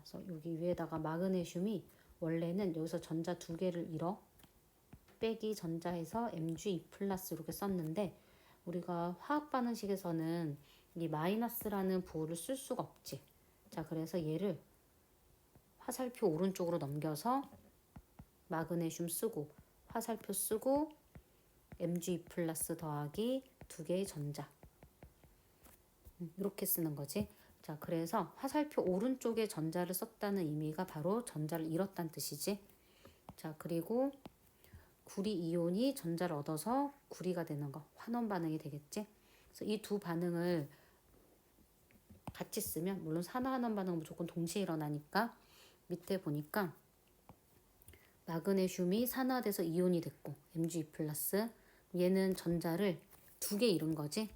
자, 그래서 여기 위에다가 마그네슘이 원래는 여기서 전자 두 개를 잃어 빼기 전자에서 Mg2 플러스 이렇게 썼는데 우리가 화학 반응식에서는 이 마이너스라는 부호를 쓸 수가 없지. 자, 그래서 얘를 화살표 오른쪽으로 넘겨서 마그네슘 쓰고 화살표 쓰고 Mg2 플러스 더하기 두 개의 전자 이렇게 쓰는 거지. 자, 그래서 화살표 오른쪽에 전자를 썼다는 의미가 바로 전자를 잃었다는 뜻이지. 자, 그리고 구리 이온이 전자를 얻어서 구리가 되는 거, 환원 반응이 되겠지. 그래서 이 두 반응을 같이 쓰면 물론 산화환원 반응은 무조건 동시에 일어나니까 밑에 보니까 마그네슘이 산화돼서 이온이 됐고 Mg2 플러스 얘는 전자를 두 개 잃은 거지.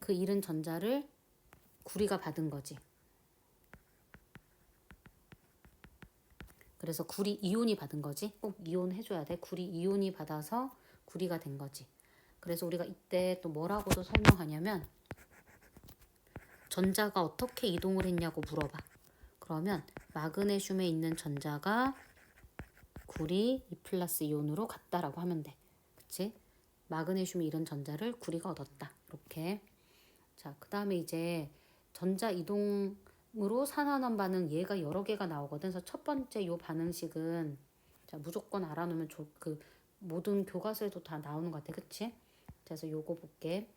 그 잃은 전자를 구리가 받은 거지. 그래서 구리 이온이 받은 거지. 꼭 이온 해줘야 돼. 구리 이온이 받아서 구리가 된 거지. 그래서 우리가 이때 또 뭐라고도 설명하냐면 전자가 어떻게 이동을 했냐고 물어봐. 그러면 마그네슘에 있는 전자가 구리 2 플러스 이온으로 갔다라고 하면 돼. 그치? 마그네슘이 잃은 전자를 구리가 얻었다. 이렇게. 자, 그 다음에 이제 전자 이동으로 산화환원 반응 얘가 여러 개가 나오거든. 그래서 첫 번째 요 반응식은 자, 무조건 알아놓으면 그 모든 교과서에도 다 나오는 것 같아. 그치? 그래서 요거 볼게.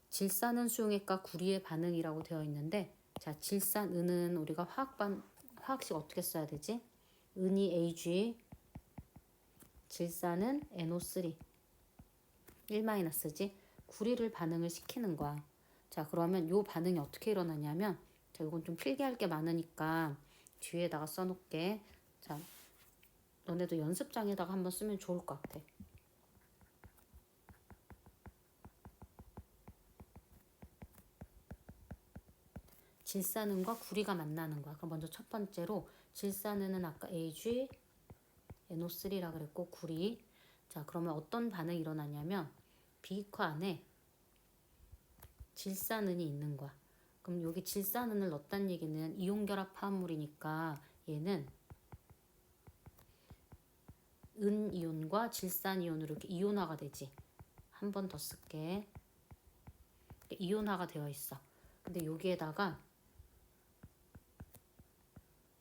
질산은 수용액과 구리의 반응이라고 되어 있는데 자, 질산 은은 우리가 화학식 어떻게 써야 되지? 은이 Ag, 질산은 NO3 1-지. 구리를 반응을 시키는 거야. 자, 그러면 요 반응이 어떻게 일어나냐면 자, 이건 좀 필기할 게 많으니까 뒤에다가 써놓을게. 자, 너네도 연습장에다가 한번 쓰면 좋을 것 같아. 질산은과 구리가 만나는 거야. 그럼 먼저 첫 번째로 질산은은 아까 Ag, NO3라 그랬고 구리. 자, 그러면 어떤 반응이 일어나냐면 비커 안에 질산은이 있는 거야. 그럼 여기 질산은을 넣었다는 얘기는 이온결합 화합물이니까 얘는 은이온과 질산이온으로 이렇게 이온화가 되지. 한 번 더 쓸게. 이온화가 되어 있어. 근데 여기에다가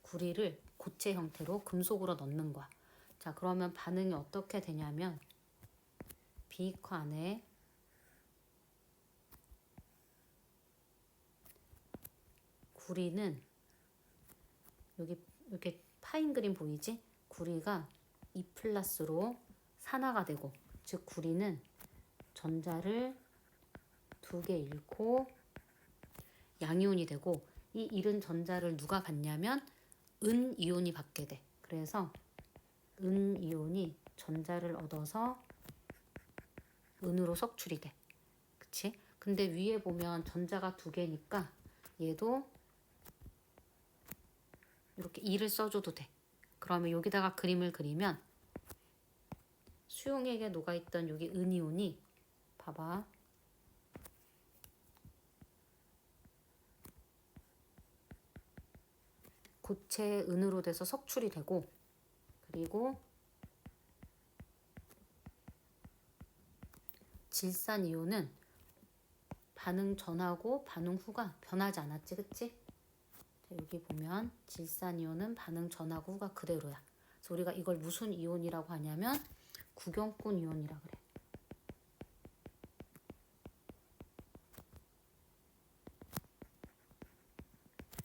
구리를 고체 형태로 금속으로 넣는 거야. 자, 그러면 반응이 어떻게 되냐면 비커 안에 구리는 여기 이렇게 파인 그림 보이지? 구리가 2 플러스로 산화가 되고 즉 구리는 전자를 두 개 잃고 양이온이 되고 이 잃은 전자를 누가 받냐면 은이온이 받게 돼. 그래서 은이온이 전자를 얻어서 은으로 석출이 돼. 그치? 근데 위에 보면 전자가 두 개니까 얘도 이렇게 2를 써줘도 돼. 그러면 여기다가 그림을 그리면 수용액에 녹아있던 여기 은이온이 봐봐. 고체 은으로 돼서 석출이 되고 그리고 질산이온은 반응 전하고 반응 후가 변하지 않았지. 그치? 자, 여기 보면 질산이온은 반응 전하고 후가 그대로야. 그래서 우리가 이걸 무슨 이온이라고 하냐면 구경꾼 이온이라 그래.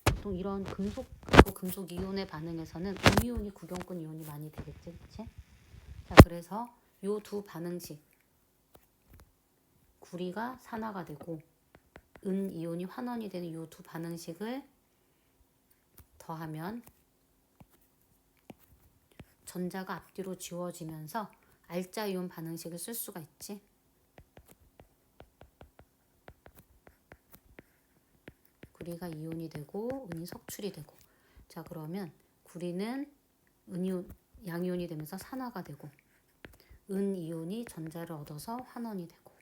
보통 이런 금속하고 금속 이온의 반응에서는 음이온이 구경꾼 이온이 많이 되겠지. 그치? 자, 그래서 요 두 반응식 구리가 산화가 되고 은이온이 환원이 되는 요 두 반응식을 더하면 전자가 앞뒤로 지워지면서 알자 이온 반응식을 쓸 수가 있지. 구리가 이온이 되고 은이 석출이 되고 자, 그러면 구리는 은이온, 양이온이 되면서 산화가 되고 은이온이 전자를 얻어서 환원이 되고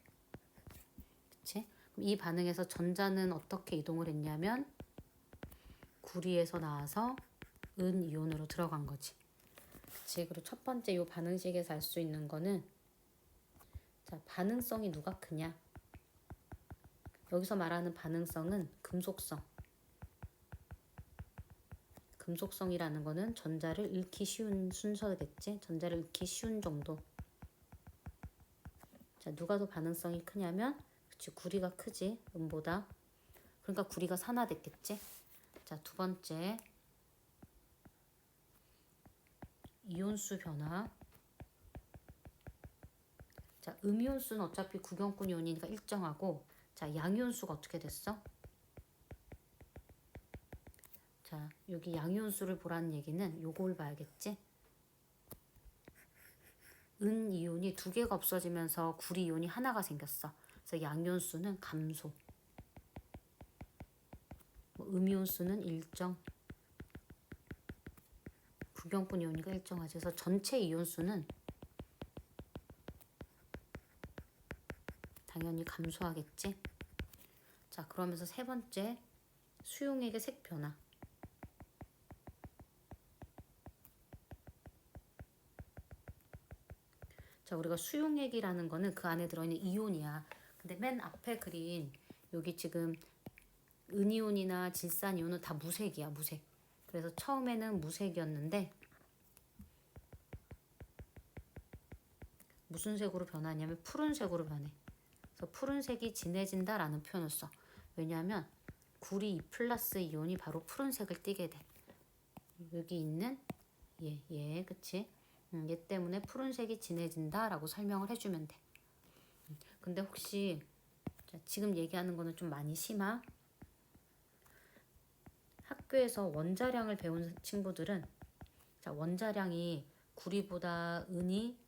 그치? 이 반응에서 전자는 어떻게 이동을 했냐면 구리에서 나와서 은이온으로 들어간 거지. 그치? 그리고 첫 번째 이 반응식에서 알 수 있는 거는 자, 반응성이 누가 크냐? 여기서 말하는 반응성은 금속성. 금속성이라는 거는 전자를 잃기 쉬운 순서겠지? 전자를 잃기 쉬운 정도. 자, 누가 더 반응성이 크냐면 그치, 구리가 크지, 은보다. 그러니까 구리가 산화됐겠지? 자, 두 번째 이온수 변화. 자, 음이온수는 어차피 구경꾼 이온이니까 일정하고, 자, 양이온수가 어떻게 됐어? 자, 여기 양이온수를 보라는 얘기는 요걸 봐야겠지? 은 이온이 두 개가 없어지면서 구리 이온이 하나가 생겼어. 그래서 양이온수는 감소. 음이온수는 일정. 구경꾼 이온이가 일정하지. 그래서 전체 이온수는 당연히 감소하겠지. 자, 그러면서 세 번째 수용액의 색 변화. 자, 우리가 수용액이라는 거는 그 안에 들어있는 이온이야. 근데 맨 앞에 그린 여기 지금 은이온이나 질산이온은 다 무색이야, 무색. 그래서 처음에는 무색이었는데 무슨 색으로 변하냐면 푸른색으로 변해. 그래서 푸른색이 진해진다라는 표현을 써. 왜냐하면 구리 2+ 이온이 바로 푸른색을 띠게 돼. 여기 있는 얘, 그치? 얘 때문에 푸른색이 진해진다라고 설명을 해주면 돼. 근데 혹시 자, 지금 얘기하는 거는 좀 많이 심하? 학교에서 원자량을 배운 친구들은 자, 원자량이 구리보다 은이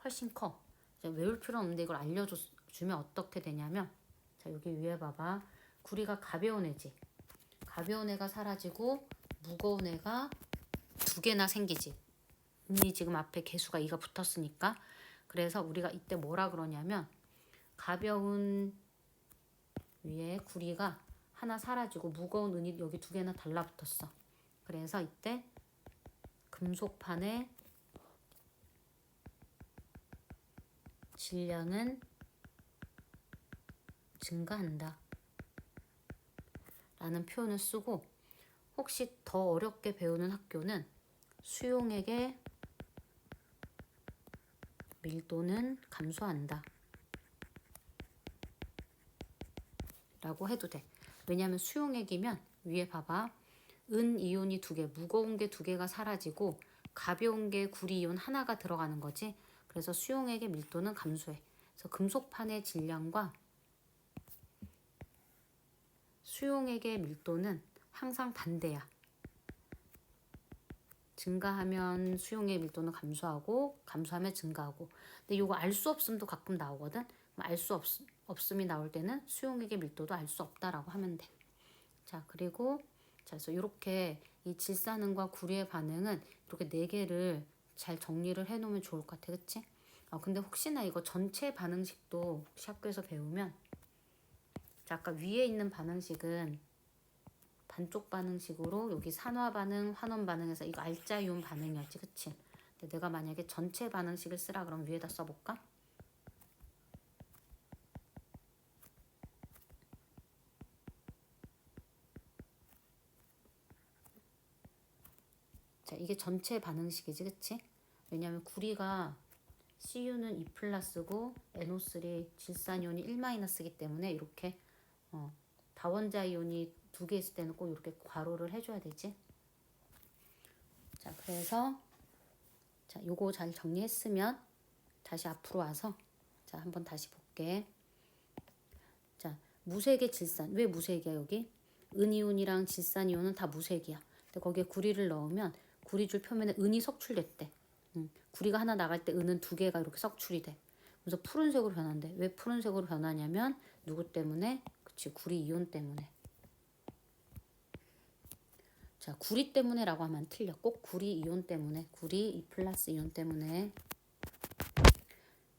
훨씬 커. 외울 필요는 없는데 이걸 알려주면 어떻게 되냐면 자, 여기 위에 봐봐. 구리가 가벼운 애지. 가벼운 애가 사라지고 무거운 애가 두 개나 생기지. 은이 지금 앞에 개수가 2가 붙었으니까. 그래서 우리가 이때 뭐라 그러냐면 가벼운 위에 구리가 하나 사라지고 무거운 은이 여기 두 개나 달라붙었어. 그래서 이때 금속판의 질량은 증가한다 라는 표현을 쓰고, 혹시 더 어렵게 배우는 학교는 수용액의 밀도는 감소한다 라고 해도 돼. 왜냐하면 수용액이면 위에 봐봐. 은 이온이 두 개, 무거운 게 두 개가 사라지고 가벼운 게 구리 이온 하나가 들어가는 거지. 그래서 수용액의 밀도는 감소해. 그래서 금속판의 질량과 수용액의 밀도는 항상 반대야. 증가하면 수용액 밀도는 감소하고 감소하면 증가하고. 근데 이거 알 수 없음도 가끔 나오거든. 알 수 없음이 나올 때는 수용액의 밀도도 알 수 없다라고 하면 돼. 자, 그리고 자, 그래서 이렇게 이 질산은과 구리의 반응은 이렇게 네 개를 잘 정리를 해놓으면 좋을 것 같아, 그치? 근데 혹시나 이거 전체 반응식도 혹시 학교에서 배우면 자, 아까 위에 있는 반응식은 반쪽 반응식으로 여기 산화 반응, 환원 반응해서 이거 알자 이온 반응이었지, 그치? 근데 내가 만약에 전체 반응식을 쓰라 그러면 위에다 써볼까? 자, 이게 전체 반응식이지, 그치? 왜냐면 구리가 CU는 2+고 NO3 질산이온이 1-기 때문에 이렇게 다원자 이온이 두 개 있을 때는 꼭 이렇게 괄호를 해줘야 되지. 자, 그래서 자, 요거 잘 정리했으면 다시 앞으로 와서 자, 한번 다시 볼게. 자, 무색의 질산. 왜 무색이야, 여기? 은이온이랑 질산이온은 다 무색이야. 근데 거기에 구리를 넣으면 구리줄 표면에 은이 석출됐대. 구리가 하나 나갈 때 은은 두 개가 이렇게 석출이 돼. 그래서 푸른색으로 변한대. 왜 푸른색으로 변하냐면 누구 때문에? 그치, 구리 이온 때문에. 자, 구리 때문에라고 하면 틀려. 꼭 구리 이온 때문에. 구리 2+ 이온 때문에.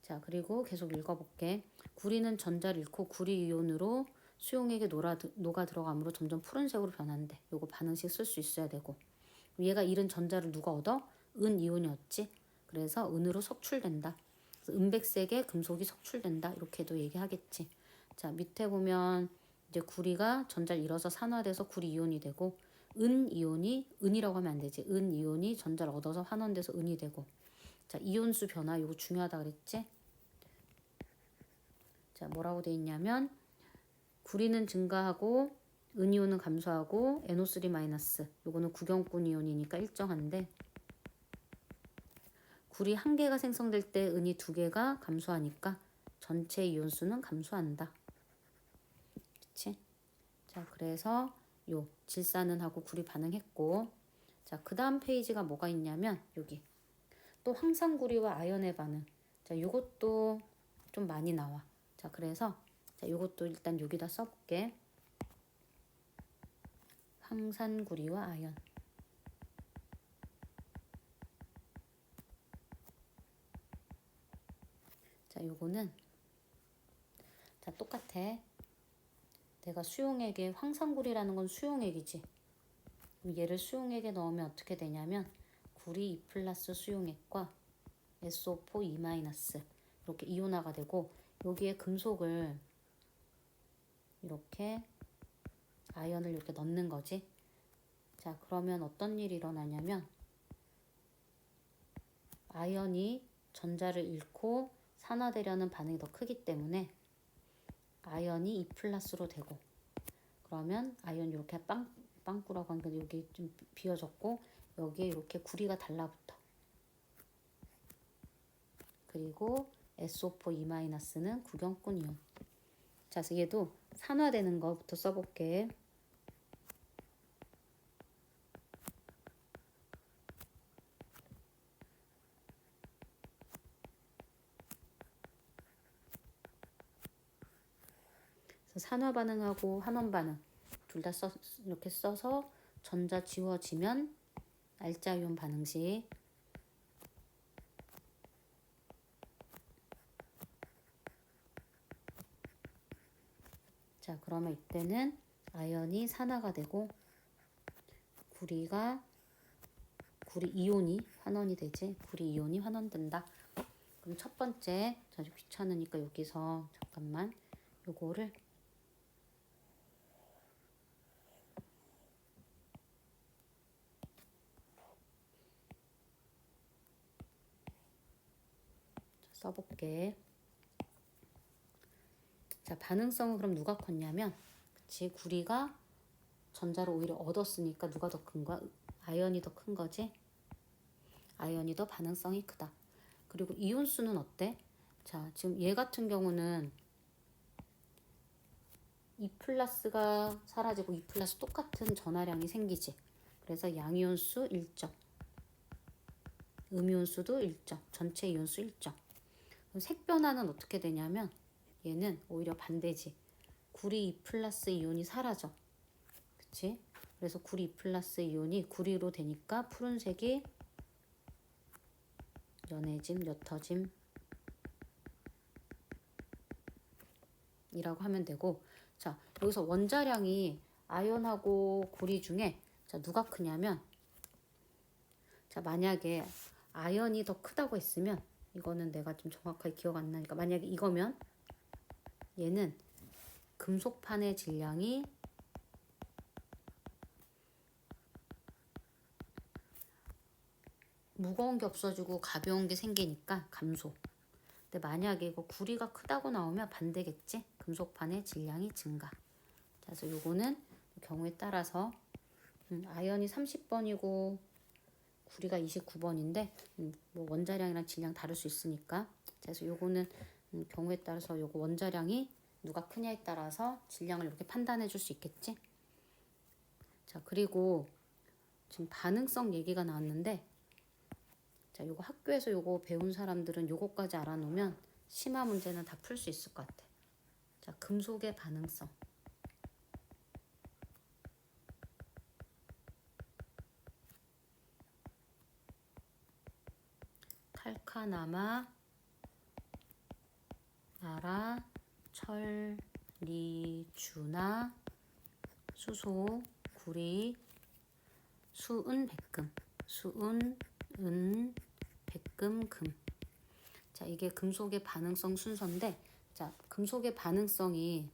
자, 그리고 계속 읽어볼게. 구리는 전자를 잃고 구리 이온으로 수용액에 녹아 들어가므로 점점 푸른색으로 변한대. 요거 반응식 쓸 수 있어야 되고. 얘가 잃은 전자를 누가 얻어? 은 이온이 얻지. 그래서 은으로 석출된다. 그래서 은백색의 금속이 석출된다. 이렇게도 얘기하겠지. 자, 밑에 보면 이제 구리가 전자를 잃어서 산화돼서 구리 이온이 되고, 은 이온이, 은이라고 하면 안 되지. 은 이온이 전자를 얻어서 환원돼서 은이 되고. 자, 이온수 변화 이거 중요하다 그랬지. 자, 뭐라고 돼 있냐면 구리는 증가하고 은이온은 감소하고 NO3- 요거는 구경꾼 이온이니까 일정한데, 구리 한 개가 생성될 때 은이 두 개가 감소하니까 전체 이온수는 감소한다. 그치? 자, 그래서 요 질산은하고 구리 반응했고, 자, 그 다음 페이지가 뭐가 있냐면 여기 또 황산구리와 아연의 반응. 자, 요것도 좀 많이 나와. 자, 그래서 자, 요것도 일단 여기다 써볼게. 황산구리와 아연. 자, 요거는 자, 똑같아. 내가 수용액에 황산구리라는 건 수용액이지. 얘를 수용액에 넣으면 어떻게 되냐면 구리 2 플러스 수용액과 SO4 2 마이너스 이렇게 이온화가 되고, 여기에 금속을 이렇게 아연을 이렇게 넣는 거지. 자, 그러면 어떤 일이 일어나냐면 아연이 전자를 잃고 산화되려는 반응이 더 크기 때문에 아연이 2 플러스로 되고, 그러면 아연 이렇게 빵꾸라고 하는 게 여기 좀 비어졌고, 여기에 이렇게 구리가 달라붙어. 그리고 SO4 2 마이너스는 구경꾼 이온. 자, 그래서 얘도 산화되는 거부터 써볼게. 그래서 산화 반응하고 환원 반응 둘 다 이렇게 써서 전자 지워지면 알자 이온 반응식. 자, 그러면 이때는 아연이 산화가 되고 구리 이온이 환원이 되지. 구리 이온이 환원된다. 그럼 첫 번째, 저 귀찮으니까 여기서 잠깐만 요거를 써볼게. 자, 반응성은 그럼 누가 컸냐면, 그치, 구리가 전자를 오히려 얻었으니까 누가 더 큰 거야? 아연이 더 큰 거지. 아연이 더 반응성이 크다. 그리고 이온수는 어때? 자, 지금 얘 같은 경우는 2 플러스가 사라지고 2 플러스 똑같은 전하량이 생기지. 그래서 양이온수 1점, 음이온수도 1점, 전체 이온수 1점. 그럼 색 변화는 어떻게 되냐면 얘는 오히려 반대지. 구리 2 플러스 이온이 사라져. 그치? 그래서 구리 2 플러스 이온이 구리로 되니까 푸른색이 연해짐, 옅어짐 이라고 하면 되고, 자, 여기서 원자량이 아연하고 구리 중에 자, 누가 크냐면, 자, 만약에 아연이 더 크다고 했으면, 이거는 내가 좀 정확하게 기억 안 나니까, 만약에 이거면 얘는 금속판의 질량이 무거운 게 없어지고 가벼운 게 생기니까 감소. 근데 만약에 이거 구리가 크다고 나오면 반대겠지? 금속판의 질량이 증가. 자, 그래서 요거는 경우에 따라서 아연이 30번이고 구리가 29번인데 뭐 원자량이랑 질량 다를 수 있으니까. 그래서 요거는 경우에 따라서 요거 원자량이 누가 크냐에 따라서 질량을 이렇게 판단해 줄 수 있겠지? 자, 그리고 지금 반응성 얘기가 나왔는데, 자, 요거 학교에서 요거 배운 사람들은 요거까지 알아놓으면 심화 문제는 다 풀 수 있을 것 같아. 자, 금속의 반응성. 칼카나마 나라, 철, 리, 주나, 수소, 구리, 수은, 백금. 수은, 은, 백금, 금. 자, 이게 금속의 반응성 순서인데, 자, 금속의 반응성이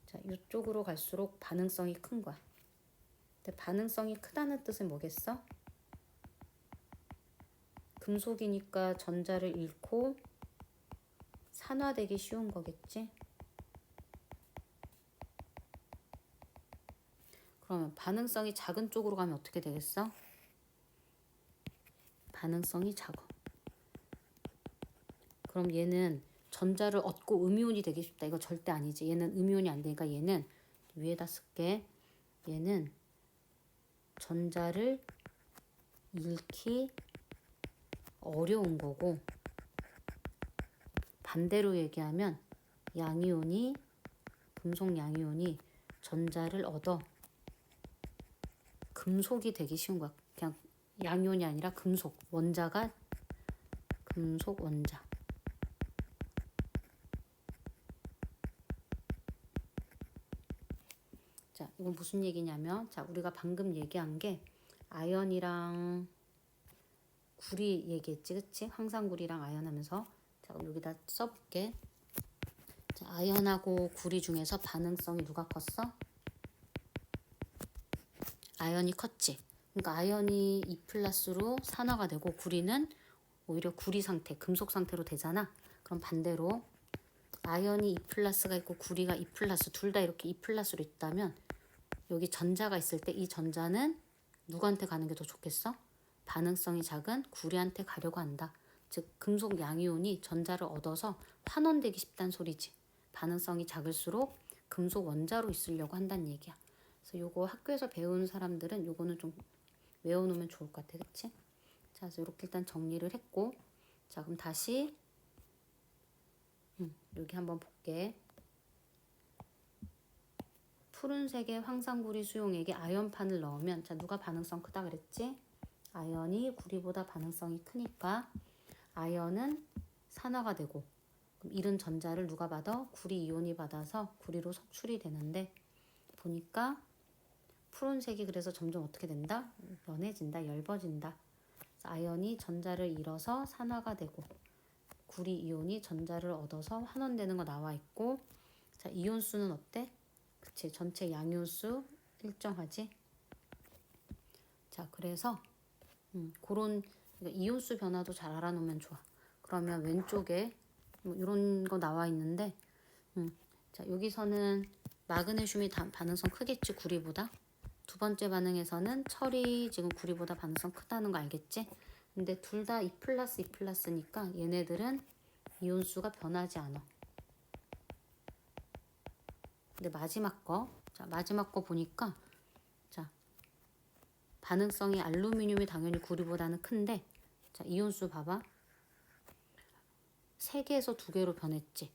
자, 이쪽으로 갈수록 반응성이 큰 거야. 근데 반응성이 크다는 뜻은 뭐겠어? 금속이니까 전자를 잃고 산화되기 쉬운 거겠지? 그러면 반응성이 작은 쪽으로 가면 어떻게 되겠어? 반응성이 작아. 그럼 얘는 전자를 얻고 음이온이 되기 쉽다. 이거 절대 아니지. 얘는 음이온이 안 되니까 얘는 위에다 쓸게. 얘는 전자를 잃기 어려운 거고, 반대로 얘기하면 양이온이, 금속 양이온이 전자를 얻어 금속이 되기 쉬운 거야. 그냥 양이온이 아니라 금속, 원자가 금속 원자. 자, 이건 무슨 얘기냐면, 자, 우리가 방금 얘기한 게 아연이랑 구리 얘기했지, 그치? 황산구리랑 아연 하면서. 자, 그럼 여기다 써볼게. 자, 아연하고 구리 중에서 반응성이 누가 컸어? 아연이 컸지. 그러니까 아연이 2+로 산화가 되고 구리는 오히려 구리 상태, 금속 상태로 되잖아. 그럼 반대로 아연이 2+가 있고 구리가 2+, 둘 다 이렇게 2+로 있다면 여기 전자가 있을 때 이 전자는 누구한테 가는 게 더 좋겠어? 반응성이 작은 구리한테 가려고 한다. 즉 금속 양이온이 전자를 얻어서 환원되기 쉽다는 소리지. 반응성이 작을수록 금속 원자로 있으려고 한다는 얘기야. 그래서 요거 학교에서 배운 사람들은 요거는 좀 외워놓으면 좋을 것 같아. 그치? 자, 그래서 이렇게 일단 정리를 했고, 자, 그럼 다시 여기 한번 볼게. 푸른색의 황산구리 수용액에 아연판을 넣으면, 자, 누가 반응성 크다 그랬지? 아연이 구리보다 반응성이 크니까 아연은 산화가 되고, 그럼 잃은 전자를 누가 받아? 구리 이온이 받아서 구리로 석출이 되는데, 보니까 푸른색이 그래서 점점 어떻게 된다? 연해진다, 엷어진다. 아연이 전자를 잃어서 산화가 되고 구리 이온이 전자를 얻어서 환원되는 거 나와 있고, 자, 이온수는 어때? 그치, 전체 양이온수 일정하지? 자, 그래서 그런 이온수 변화도 잘 알아놓으면 좋아. 그러면 왼쪽에 뭐 이런 거 나와 있는데, 자, 여기서는 마그네슘이 반응성 크겠지, 구리보다. 두 번째 반응에서는 철이 지금 구리보다 반응성 크다는 거 알겠지? 근데 둘 다 2+2+니까 얘네들은 이온수가 변하지 않아. 근데 마지막 거, 자, 마지막 거 보니까, 자, 반응성이 알루미늄이 당연히 구리보다는 큰데, 자, 이온수 봐봐. 3개에서 2개로 변했지.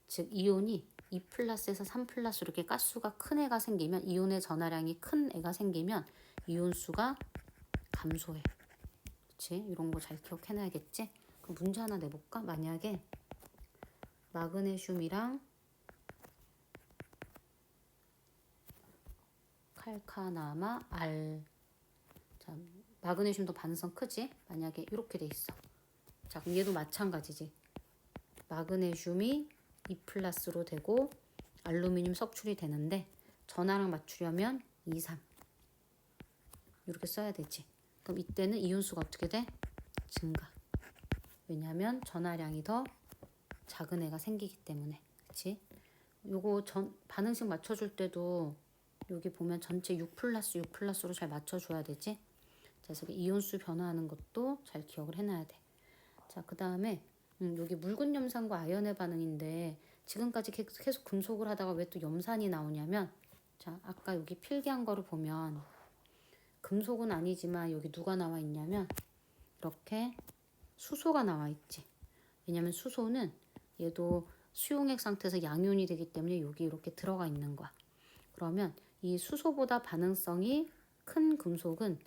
즉 이온이 2+에서 3+로 이렇게 가스가 큰 애가 생기면, 이온의 전하량이 큰 애가 생기면 이온수가 감소해. 그치? 이런 거 잘 기억해놔야겠지? 그럼 문제 하나 내볼까? 만약에 마그네슘이랑 칼카나마, 알. 자, 마그네슘도 반응성 크지? 만약에 이렇게 돼 있어. 자, 그럼 얘도 마찬가지지. 마그네슘이 2+로 되고 알루미늄 석출이 되는데 전하랑 맞추려면 2, 3 이렇게 써야 되지. 그럼 이때는 이온수가 어떻게 돼? 증가. 왜냐면 전하량이 더 작은 애가 생기기 때문에. 그치? 요거 반응식 맞춰줄 때도 여기 보면 전체 6+6+로 잘 맞춰줘야 되지. 자, 그래서 이온수 변화하는 것도 잘 기억을 해놔야 돼. 자, 그 다음에 여기 묽은 염산과 아연의 반응인데 지금까지 계속 금속을 하다가 왜 또 염산이 나오냐면, 자, 아까 여기 필기한 거를 보면 금속은 아니지만 여기 누가 나와 있냐면 이렇게 수소가 나와 있지. 왜냐면 수소는 얘도 수용액 상태에서 양이온이 되기 때문에 여기 이렇게 들어가 있는 거야. 그러면 이 수소보다 반응성이 큰 금속은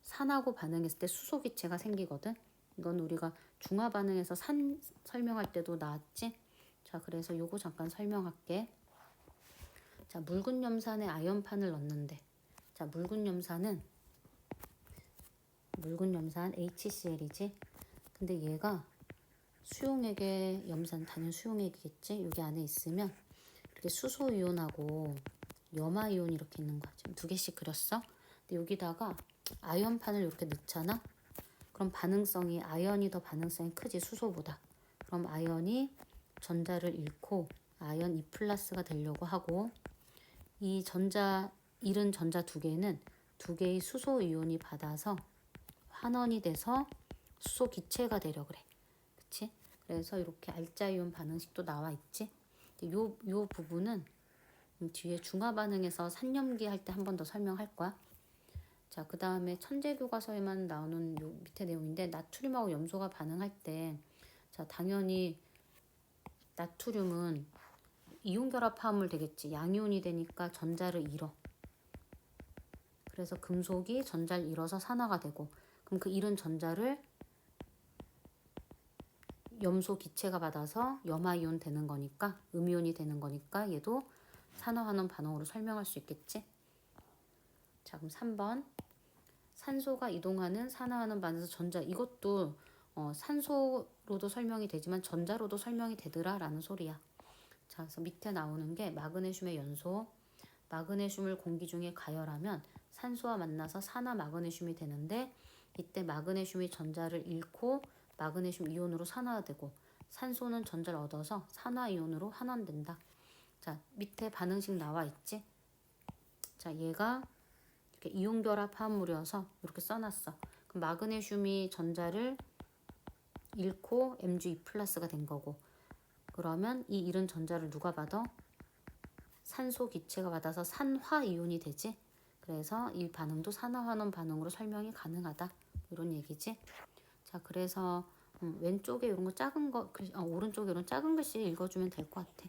산하고 반응했을 때 수소 기체가 생기거든. 이건 우리가 중화 반응에서 산 설명할 때도 나왔지? 자, 그래서 요거 잠깐 설명할게. 자, 묽은 염산에 아연판을 넣는데, 자, 묽은 염산 HCl이지? 근데 얘가 수용액의 염산, 단연 수용액이겠지? 여기 안에 있으면 이렇게 수소 이온하고 염화 이온이 이렇게 있는 거야. 지금 2개씩 그렸어? 근데 여기다가 아연판을 이렇게 넣잖아? 그럼 반응성이, 아연이 더 반응성이 크지, 수소보다. 그럼 아연이 전자를 잃고 아연 2+가 되려고 하고, 이 잃은 전자 2개는 2개의 수소 이온이 받아서 환원이 돼서 수소 기체가 되려 그래. 그치? 그래서 이렇게 알자이온 반응식도 나와 있지. 요 부분은 뒤에 중화 반응에서 산염기 할 때 한 번 더 설명할 거야. 자, 그 다음에 천재 교과서에만 나오는 요 밑에 내용인데, 나트륨하고 염소가 반응할 때, 자, 당연히 나트륨은 이온 결합 화합물 되겠지. 양이온이 되니까 전자를 잃어. 그래서 금속이 전자를 잃어서 산화가 되고, 그럼 그 잃은 전자를 염소 기체가 받아서 염화이온 되는 거니까, 음이온이 되는 거니까 얘도 산화환원 반응으로 설명할 수 있겠지. 자, 그럼 3번. 산소가 이동하는 산화환원 반응에서 전자, 이것도 산소로도 설명이 되지만 전자로도 설명이 되더라 라는 소리야. 자, 그래서 밑에 나오는 게 마그네슘의 연소. 마그네슘을 공기 중에 가열하면 산소와 만나서 산화 마그네슘이 되는데, 이때 마그네슘이 전자를 잃고 마그네슘 이온으로 산화되고, 산소는 전자를 얻어서 산화 이온으로 환원된다. 자, 밑에 반응식 나와 있지? 자, 얘가 이렇게 이온 결합 화합물이어서 이렇게 써놨어. 그럼 마그네슘이 전자를 잃고 Mg2+가 된 거고, 그러면 이 잃은 전자를 누가 받아? 산소 기체가 받아서 산화이온이 되지. 그래서 이 반응도 산화환원 반응으로 설명이 가능하다. 이런 얘기지. 자, 그래서 왼쪽에 이런 거 작은 거, 오른쪽에 이런 작은 글씨 읽어주면 될 것 같아.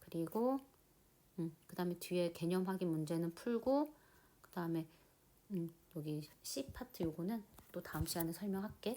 그리고 그 다음에 뒤에 개념 확인 문제는 풀고, 그 다음에 여기 C 파트 요거는 또 다음 시간에 설명할게.